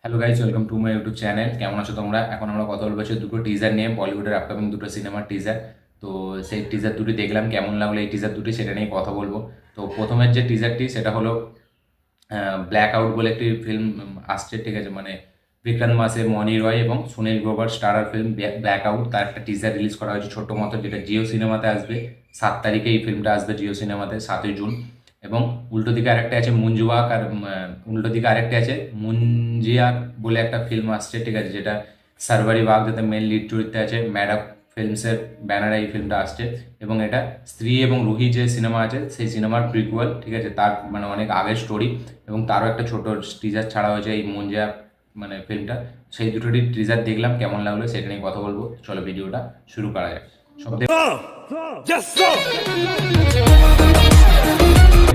Hello guys, welcome to my YouTube channel. কেমন আছো তোমরা? এখন আমরা কথা বলবো দুটো টিজার নিয়ে, বলিউডের আপকামিং দুটো সিনেমার টিজার। তো সেই টিজার দুটি দেখলাম, কেমন লাগলো এই টিজার দুটি সেটা নিয়ে কথা বলবো। তো প্রথমের যে টিজারটি সেটা হলো ব্ল্যাক আউট বলে একটি ফিল্ম আসছে, ঠিক আছে? মানে বিক্রান্ত মাসে, মনি রয় এবং Sunil Grover starrer film black out, তার একটা টিজার রিলিজ করা হয়েছে ছোট্ট মতো, যেটা জিও সিনেমাতে আসবে 7 তারিখে। এই ফিল্মটা আসবে জিও সিনেমাতে 7ই জুন। এবং উল্টো দিকে আরেকটা আছে মুঞ্জুয়াক, আর উল্টো দিকে আরেকটা আছে মুঞ্জিয়ার বলে একটা ফিল্ম আসছে, ঠিক আছে? যেটা সার্ভারি বাগ, যাতে মেন লিড চরিত্রে আছে। ম্যাডাক ফিল্মসের ব্যানারে এই ফিল্মটা আসছে। এবং এটা স্ত্রী এবং রুহি যে সিনেমা আছে সেই সিনেমার প্রিকুয়াল, ঠিক আছে? তার মানে অনেক আগের স্টোরি। এবং তারও একটা ছোট টিজার ছাড়া হয়েছে এই মুঞ্জিয়া মানে ফিল্মটা। সেই দুটোটি টিজার দেখলাম, কেমন লাগলো সেটা নিয়ে কথা বলবো। চলো ভিডিওটা শুরু করা যাক। সব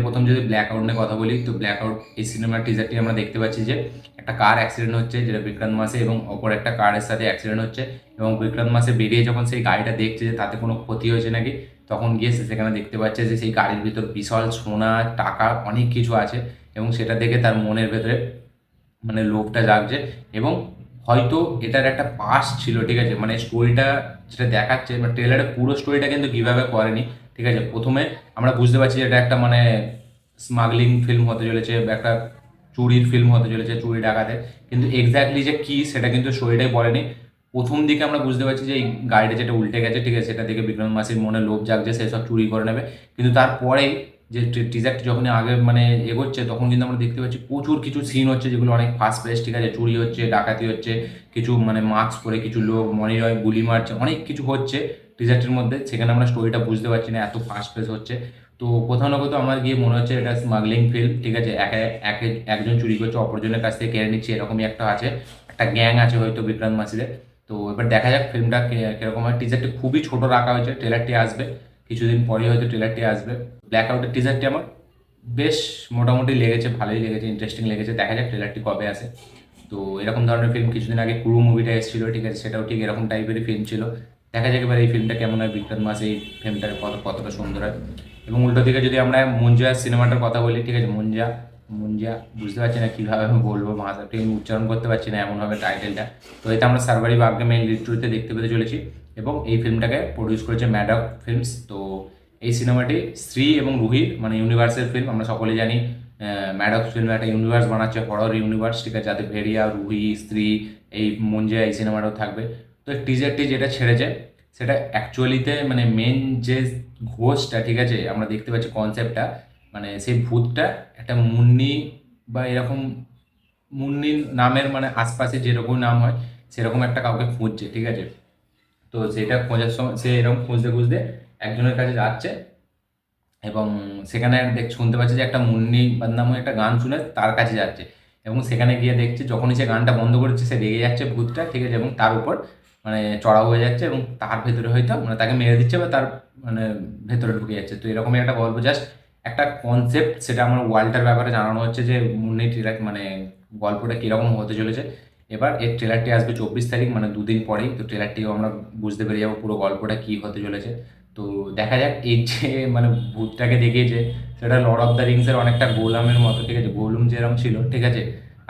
প্রথম যদি ব্ল্যাক আউট নিয়ে কথা বলি, তো ব্ল্যাক আউট এই সিনেমার টিজারটি আমরা দেখতে পাচ্ছি যে একটা কার অ্যাক্সিডেন্ট হচ্ছে, যেটা বিক্রান্ত মাসে, এবং অপর একটা কারের সাথে অ্যাক্সিডেন্ট হচ্ছে। এবং বিক্রান্ত মাসে বেরিয়ে যখন সেই গাড়িটা দেখছে যে তাতে কোনো ক্ষতি হয়েছে নাকি, তখন গিয়ে সে সেখানে দেখতে পাচ্ছে যে সেই গাড়ির ভিতর বিশাল সোনা, টাকা, অনেক কিছু আছে। এবং সেটা দেখে তার মনের ভেতরে মানে লোভটা জাগছে। এবং হয়তো এটার একটা পাস ছিল, ঠিক আছে? মানে স্টোরিটা যেটা দেখাচ্ছে, মানে ট্রেলারে পুরো স্টোরিটা কিন্তু কীভাবে করেনি, ঠিক আছে? প্রথমে আমরা বুঝতে পারছি যে এটা একটা মানে স্মাগলিং ফিল্ম হতে চলেছে, বা একটা চুরির ফিল্ম হতে চলেছে, চুরি ডাকাতের। কিন্তু এক্স্যাক্টলি যে কী সেটা কিন্তু স্টোরিটাই বলেনি। প্রথম দিকে আমরা বুঝতে পারছি যে এই গাড়িটা যেটা উল্টে গেছে, ঠিক আছে, সেটা দেখে বিক্রম মাসির মনে লোভ জাগছে, সে সব চুরি করে নেবে। কিন্তু তারপরেই যে টিজারটি যখনই আগে মানে এগোচ্ছে, তখন কিন্তু আমরা দেখতে পাচ্ছি প্রচুর কিছু সিন হচ্ছে যেগুলো অনেক ফাস্ট পেস, ঠিক আছে? চুরি হচ্ছে, ডাকাতি হচ্ছে, কিছু মানে মাস্ক পরে কিছু লোক মনে হয় গুলি মারছে, অনেক কিছু হচ্ছে টিজারটির মধ্যে। সেখানে আমরা স্টোরিটা বুঝতে পারছি না, এত ফাস্ট পেস হচ্ছে। তো কোথাও না কোথাও আমার গিয়ে মনে হচ্ছে এটা স্মাগলিং ফিল্ম, ঠিক আছে? একজন চুরি করছে, অপরজনের কাছ থেকে কেড়ে নিচ্ছে, এরকমই একটা আছে, একটা গ্যাং আছে হয়তো বিক্রান্ত মাসিদের। তো এবার দেখা যাক ফিল্মটা কিরকম হয়। টিজারটি খুবই ছোট রাখা হয়েছে, ট্রেলারটি আসবে কিছুদিন পরে, হয়তো ট্রেলারটি আসবে। ব্ল্যাক আউটের টিজারটি আমার বেশ মোটামুটি লেগেছে, ভালোই লেগেছে, ইন্টারেস্টিং লেগেছে। দেখা যাক ট্রেলারটি কবে আসে। তো এরকম ধরনের ফিল্ম কিছুদিন আগে ক্রু মুভিটা এসেছিলো, ঠিক আছে? সেটাও ঠিক এরকম টাইপেরই ফিল্ম ছিল। দেখা যাক এবার এই ফিল্মটা কেমন হয়, বিক্রান্ত মাস এই ফিল্মটা কতটা সুন্দর হয়। এবং উল্টো দিকে যদি আমরা মুঞ্জা সিনেমাটার কথা বলি, ঠিক আছে? মুঞ্জা মুঞ্জা বুঝতে পারছি না কীভাবে আমি বলবো, ভাষাটি আমি উচ্চারণ করতে পারছি না এমনভাবে টাইটেলটা। তো এতে আমরা সার্ভারি বাগকে মেইন লিড চরিত্রে দেখতে পেতে চলেছি। এবং এই ফিল্মটাকে প্রডিউস করেছে ম্যাডক ফিল্মস। তো এই সিনেমাটি স্ত্রী এবং রুহির মানে ইউনিভার্সের ফিল্ম। আমরা সকলে জানি ম্যাডক ফিল্ম একটা ইউনিভার্স বানাচ্ছে, হরর ইউনিভার্স, ঠিক আছে? যাতে ভেড়িয়া, রুহি, স্ত্রী, এই মঞ্জা এই সিনেমাটাও থাকবে। তো টিজারটি যেটা ছেড়েছে সেটা অ্যাকচুয়ালিতে মানে মেন যে ঘোষটা, ঠিক আছে, আমরা দেখতে পাচ্ছি কনসেপ্টটা, মানে সেই ভূতটা একটা মুন্নি বা এরকম মুন্নির নামের মানে আশপাশে যেরকম নাম হয় সেরকম একটা কাউকে খুঁজছে, ঠিক আছে? তো সেটা খোঁজার সময় সে এরকম খুঁজতে খুঁজতে একজনের কাছে যাচ্ছে। এবং সেখানে শুনতে পাচ্ছে যে একটা মুন্নি বাদনামে একটা গান শুনে তার কাছে যাচ্ছে। এবং সেখানে গিয়ে দেখছে যখনই সে গানটা বন্ধ করেছে, সে রেগে যাচ্ছে ভূতটা, ঠিক আছে? এবং তার উপর মানে চড়াও হয়ে যাচ্ছে, এবং তার ভেতরে হয়তো মানে তাকে মেরে দিচ্ছে, বা তার মানে ভেতরে ঢুকে যাচ্ছে। তো এরকমই একটা গল্প, জাস্ট একটা কনসেপ্ট, সেটা আমার ওয়ার্ল্ডটার ব্যাপারে জানানো হচ্ছে যে মুন্নি ট্রেলার মানে গল্পটা কীরকম হতে চলেছে। এবার এর ট্রেলারটি আসবে 24 তারিখ, মানে দুদিন পরেই। তো ট্রেলারটিও আমরা বুঝতে পেরে যাবো পুরো গল্পটা কী হতে চলেছে। তো দেখা যাক। এই যে মানে ভূতটাকে দেখিয়েছে সেটা লর্ড অফ দ্য রিংসের অনেকটা গোলামের মতো, ঠিক আছে? গোলুম যেরকম ছিল, ঠিক আছে?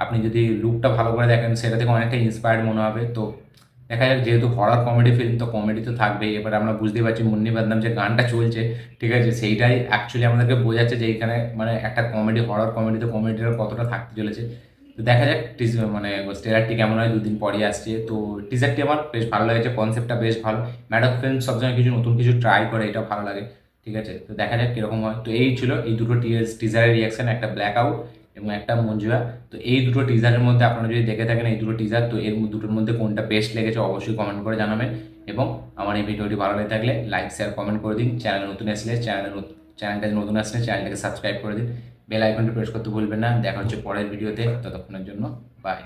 আপনি যদি লুকটা ভালো করে দেখেন সেটা থেকে অনেকটা ইন্সপায়ার্ড মনে হবে। তো দেখা যাক, যেহেতু হরর কমেডি ফিল্ম তো কমেডি তো থাকবেই। এবার আমরা বুঝতেই পারছি মুন্নি বাদনাম যে গানটা চলছে, ঠিক আছে, সেইটাই অ্যাকচুয়ালি আমাদেরকে বোঝাচ্ছে যে এইখানে মানে একটা কমেডি, হরর কমেডি, তো কমেডিটা কতটা থাকতে চলেছে। তো দেখা যাক মানে ট্রেলারটি কেমন হয়, দুদিন পরই আসছে। তো টিজারটি আমার বেশ ভালো লেগেছে, কনসেপ্টটা বেশ ভালো। ম্যাডক ফিল্ম সবসময় কিছু নতুন কিছু ট্রাই করে, এটা ভালো লাগে, ঠিক আছে? তো দেখা যাক কীরকম হয়। তো এই ছিল এই দুটো টিজারের রিয়াকশন, একটা ব্ল্যাক আউট এবং একটা মঞ্জুয়া। তো এই দুটো টিজারের মধ্যে আপনারা যদি দেখে থাকেন এই দুটো টিজার, তো এর দুটোর মধ্যে কোনটা বেস্ট লেগেছে অবশ্যই কমেন্ট করে জানাবেন। এবং আমার এই ভিডিওটি ভালো লেগে থাকলে লাইক, শেয়ার, কমেন্ট করে দিন। চ্যানেলটা নতুন আসলে চ্যানেলটাকে সাবস্ক্রাইব করে দিন। বেল আইকনটি প্রেস করতে ভুলবেন না। দেখা হচ্ছে পরের ভিডিওতে, ততক্ষণের জন্য বাই।